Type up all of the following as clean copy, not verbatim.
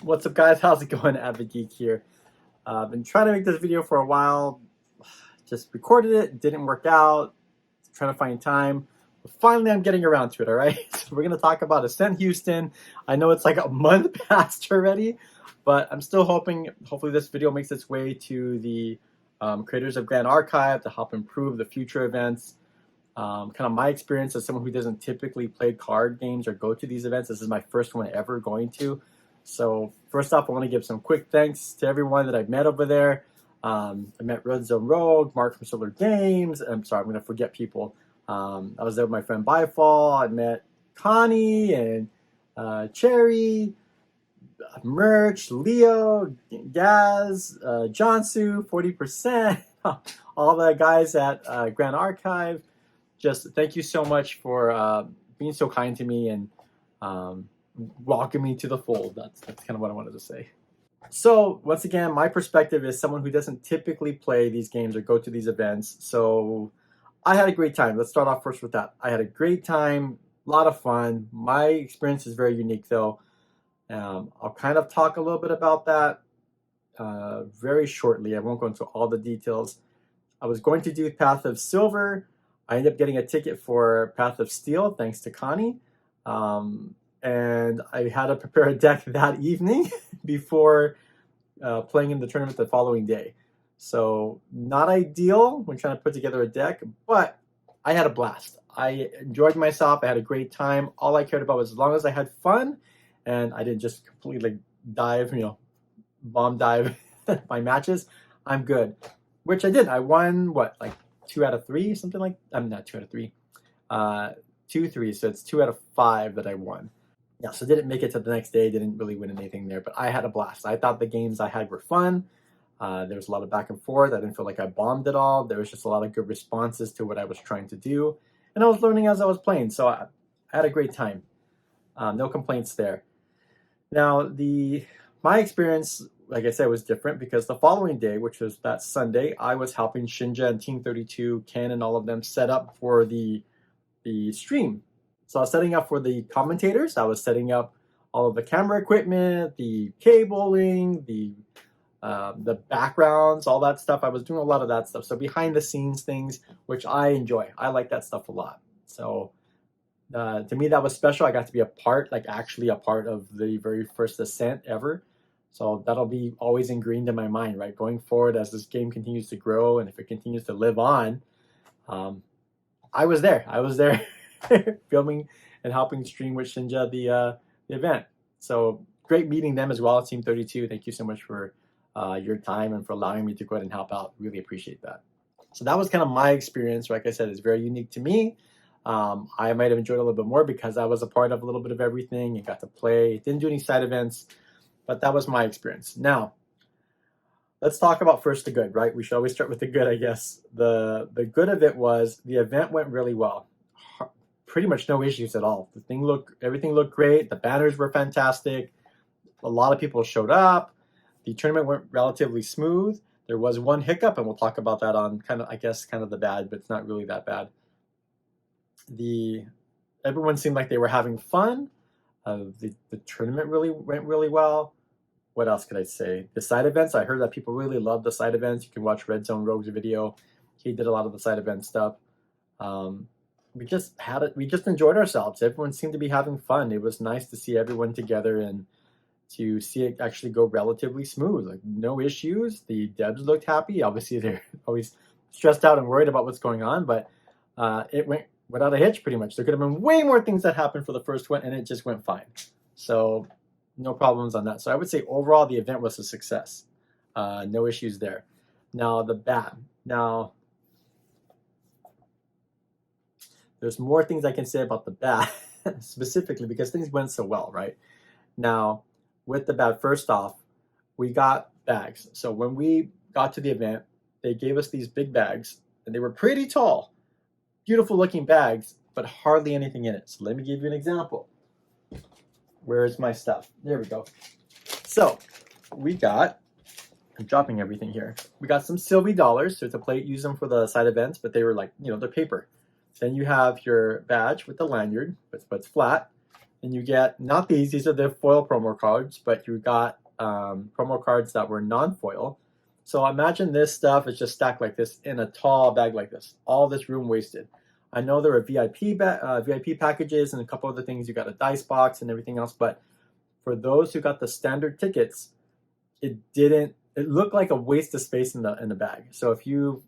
What's up, guys? How's it going? Avid Geek here. I've been trying to make this video for a while. Just recorded it, didn't work out. Trying to find time. But finally, I'm getting around to it, all right? So we're going to talk about Ascent Houston. I know it's like a month past already, but I'm still hoping, hopefully this video makes its way to the creators of Grand Archive to help improve the future events. Kind of my experience as someone who doesn't typically play card games or go to these events. This is my first one ever going to. So first off, I want to give some quick thanks to everyone that I've met over there. I met Red Zone Rogue, Mark from Solar Games. I'm sorry, I'm going to forget people. I was there with my friend Byfall. I met Connie and Cherry, Merch, Leo, Gaz, Johnsu, 40%, all the guys at Grand Archive. Just thank you so much for being so kind to me and welcome me to the fold. That's kind of what I wanted to say. So once again, my perspective is someone who doesn't typically play these games or go to these events. So I had a great time. Let's start off first with that. I had a great time, a lot of fun. My experience is very unique though. I'll kind of talk a little bit about that very shortly. I won't go into all the details. I was going to do Path of Silver. I ended up getting a ticket for Path of Steel thanks to Connie. And I had to prepare a deck that evening before playing in the tournament the following day. So not ideal when trying to put together a deck, but I had a blast. I enjoyed myself. I had a great time. All I cared about was as long as I had fun and I didn't just completely dive, bomb dive my matches, I'm good. Which I did. I won, what, like 2 out of 3, something like, I'm not 2 out of 3, 2, 3. So it's 2 out of 5 that I won. Yeah, so didn't make it to the next day, didn't really win anything there, but I had a blast. I thought the games I had were fun. There was a lot of back and forth. I didn't feel like I bombed at all. There was just a lot of good responses to what I was trying to do. And I was learning as I was playing, so I had a great time. No complaints there. Now, my experience, like I said, was different because the following day, which was that Sunday, I was helping Shinja and Team 32, Ken and all of them set up for the stream. So I was setting up for the commentators. I was setting up all of the camera equipment, the cabling, the backgrounds, all that stuff. I was doing a lot of that stuff. So behind the scenes things, which I enjoy. I like that stuff a lot. So to me, that was special. I got to be actually a part of the very first Ascent ever. So that'll be always ingrained in my mind, right? Going forward as this game continues to grow and if it continues to live on, I was there. I was there. Filming and helping stream with Shinja the event. So great meeting them as well, Team 32. Thank you so much for your time and for allowing me to go ahead and help out. Really appreciate that. So that was kind of my experience. Like I said, it's very unique to me. I might have enjoyed it a little bit more because I was a part of a little bit of everything and got to play. Didn't do any side events, but that was my experience. Now, let's talk about first the good, right? We should always start with the good, I guess. The good of it was the event went really well. Pretty much no issues at all. Everything looked great. The banners were fantastic. A lot of people showed up. The tournament went relatively smooth. There was one hiccup, and we'll talk about that on kind of the bad, but it's not really that bad. Everyone seemed like they were having fun. The tournament really went really well. What else could I say? The side events, I heard that people really love the side events. You can watch Red Zone Rogue's video. He did a lot of the side event stuff. We just enjoyed ourselves. Everyone seemed to be having fun. It was nice to see everyone together and to see it actually go relatively smooth. Like no issues. The devs looked happy. Obviously they're always stressed out and worried about what's going on, but it went without a hitch pretty much. There could have been way more things that happened for the first one and it just went fine. So no problems on that. So I would say overall the event was a success. No issues there. Now the bad. Now there's more things I can say about the bad specifically because things went so well, right? Now, with the bad, first off, we got bags. So when we got to the event, they gave us these big bags and they were pretty tall, beautiful looking bags, but hardly anything in it. So let me give you an example. Where is my stuff? There we go. So we got, I'm dropping everything here. We got some Sylvie dollars. So to use them for the side events, but they were like, they're paper. Then you have your badge with the lanyard, but it's flat. and you get not these are the foil promo cards, but you got promo cards that were non-foil. So imagine this stuff is just stacked like this in a tall bag like this. All this room wasted. I know there are VIP packages and a couple other things. You got a dice box and everything else, but for those who got the standard tickets, it looked like a waste of space in the bag. So if you,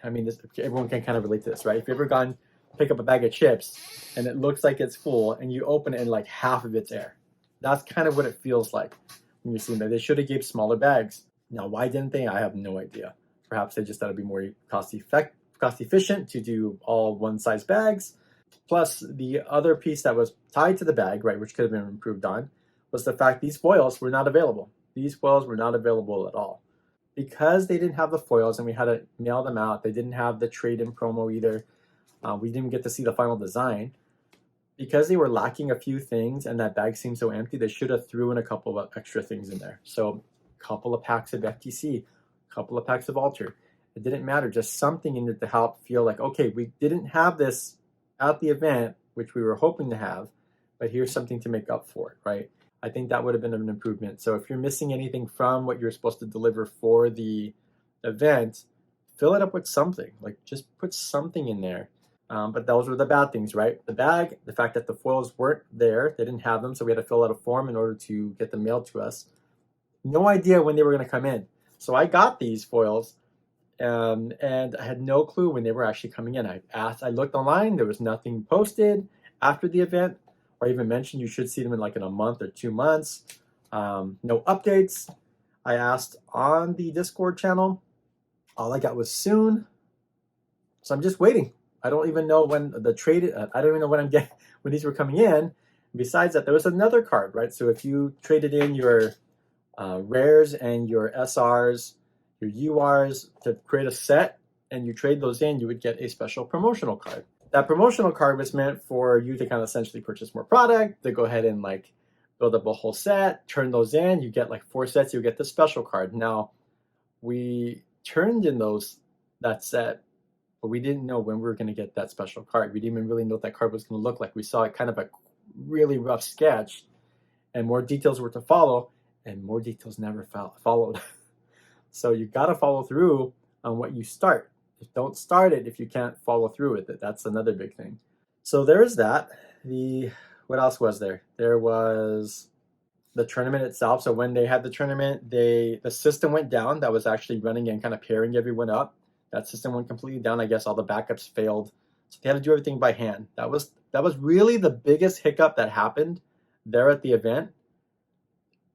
I mean, everyone can kind of relate to this, right? If you ever gone pick up a bag of chips and it looks like it's full and you open it and like half of it's air, that's kind of what it feels like when you're seeing that. They should have gave smaller bags. Now, why didn't they? I have no idea. Perhaps they just thought it'd be more cost efficient to do all one size bags. Plus, the other piece that was tied to the bag, right, which could have been improved on, was the fact these foils were not available. These foils were not available at all. Because they didn't have the foils and we had to mail them out, they didn't have the trade-in promo either. We didn't get to see the final design. Because they were lacking a few things and that bag seemed so empty, they should have threw in a couple of extra things in there. So a couple of packs of FTC, a couple of packs of Alter. It didn't matter, just something in it to help feel like, okay, we didn't have this at the event, which we were hoping to have, but here's something to make up for it, right? I think that would have been an improvement. So if you're missing anything from what you're supposed to deliver for the event, fill it up with something. Like just put something in there. But those were the bad things, right? The bag, the fact that the foils weren't there, they didn't have them, so we had to fill out a form in order to get them mailed to us. No idea when they were going to come in. So I got these foils, and I had no clue when they were actually coming in. I looked online, there was nothing posted after the event, or even mentioned you should see them in a month or 2 months. No updates. I asked on the Discord channel. All I got was soon. So I'm just waiting. I don't even know when the trade. I don't even know when I'm getting when these were coming in. Besides that, there was another card, right? So if you traded in your rares and your SRs, your URs to create a set, and you trade those in, you would get a special promotional card. That promotional card was meant for you to kind of essentially purchase more product, to go ahead and build up a whole set, turn those in. You get 4 sets, you get the special card. Now, we turned in that set, but we didn't know when we were going to get that special card. We didn't even really know what that card was going to look like. We saw it kind of a really rough sketch, and more details were to follow, and more details never followed. So you got to follow through on what you start. Don't start it if you can't follow through with it. That's another big thing. So there's that. What else was there? There was the tournament itself. So when they had the tournament, the system went down that was actually running and kind of pairing everyone up. That system went completely down. I guess all the backups failed. So they had to do everything by hand. That was really the biggest hiccup that happened there at the event.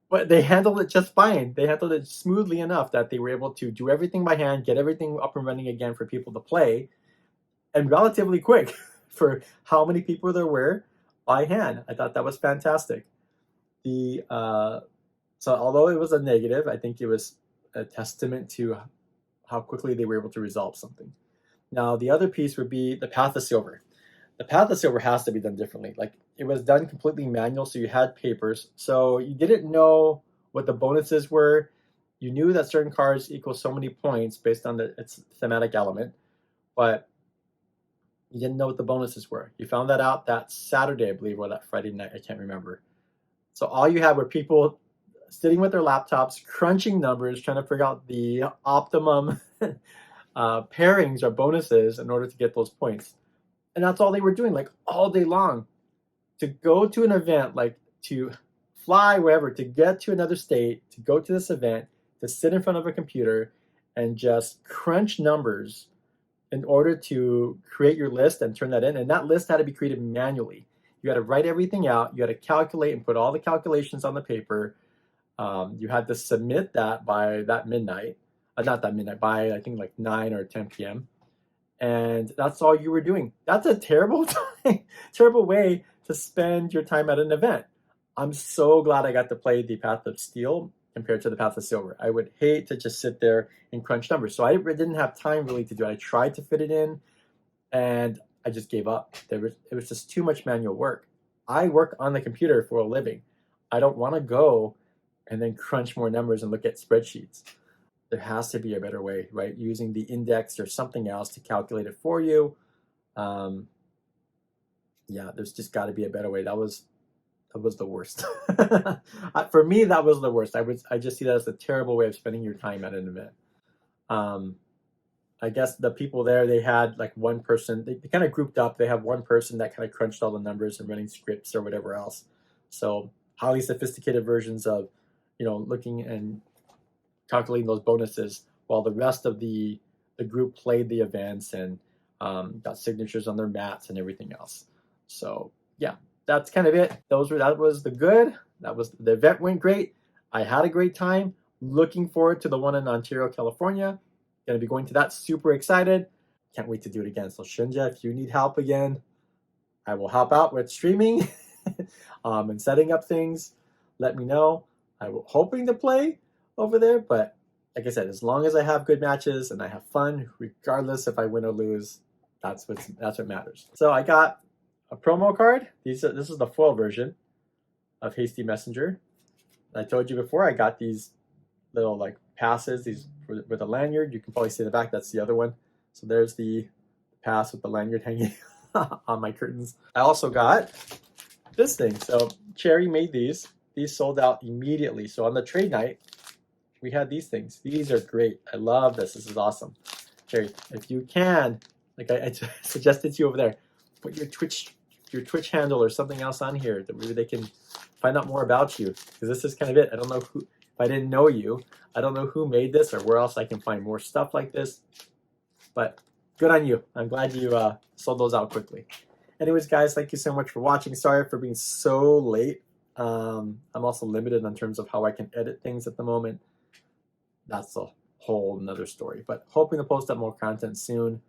But they handled it just fine. They handled it smoothly enough that they were able to do everything by hand, get everything up and running again for people to play, and relatively quick for how many people there were by hand. I thought that was fantastic. So although it was a negative, I think it was a testament to how quickly they were able to resolve something. Now, the other piece would be the Path of Silver. The Path of Silver has to be done differently. It was done completely manual, so you had papers. So you didn't know what the bonuses were. You knew that certain cards equal so many points based on its thematic element, but you didn't know what the bonuses were. You found that out that Saturday, I believe, or that Friday night. I can't remember. So all you had were people sitting with their laptops, crunching numbers, trying to figure out the optimum pairings or bonuses in order to get those points. And that's all they were doing, all day long. To go to an event, to fly wherever, to get to another state, to go to this event, to sit in front of a computer and just crunch numbers in order to create your list and turn that in. And that list had to be created manually. You had to write everything out. You had to calculate and put all the calculations on the paper. You had to submit that by that midnight. Not that midnight, by I think 9 or 10 p.m. And that's all you were doing. That's a terrible way to spend your time at an event. I'm so glad I got to play the Path of Steel compared to the Path of Silver. I would hate to just sit there and crunch numbers. So I didn't have time really to do it. I tried to fit it in, and I just gave up. It was just too much manual work. I work on the computer for a living. I don't want to go and then crunch more numbers and look at spreadsheets. There has to be a better way, right? Using the index or something else to calculate it for you. Yeah, there's just got to be a better way. That was that was the worst. For me, that was the worst. I just see that as a terrible way of spending your time at an event. I guess the people there, they had like one person, they kind of grouped up. They have one person that kind of crunched all the numbers and running scripts or whatever else. So highly sophisticated versions of, looking and calculating those bonuses, while the rest of the group played the events and got signatures on their mats and everything else. So yeah, that's kind of it. That was the good. The event went great. I had a great time. Looking forward to the one in Ontario, California. Going to be going to that. Super excited. Can't wait to do it again. So Shinja, if you need help again, I will help out with streaming and setting up things. Let me know. I'm hoping to play over there, but like I said, as long as I have good matches and I have fun, regardless if I win or lose, that's what matters. So I got a promo card. This is the foil version of Hasty Messenger. I told you before, I got these little like passes, these with a lanyard. You can probably see in the back, that's the other one. So there's the pass with the lanyard hanging on my curtains. I also got this thing. So Cherry made these. These sold out immediately. So on the trade night, we had these things. These are great. I love this. This is awesome. Cherry, if you can, like I suggested to you over there, put your Twitch handle or something else on here that maybe they can find out more about you. Because this is kind of it. I don't know who. If I didn't know you, I don't know who made this or where else I can find more stuff like this. But good on you. I'm glad you sold those out quickly. Anyways, guys, thank you so much for watching. Sorry for being so late. I'm also limited in terms of how I can edit things at the moment. That's a whole nother story. But hoping to post up more content soon.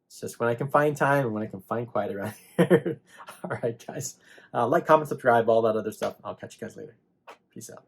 It's just when I can find time and when I can find quiet around here. All right, guys. Like, comment, subscribe, all that other stuff. I'll catch you guys later. Peace out.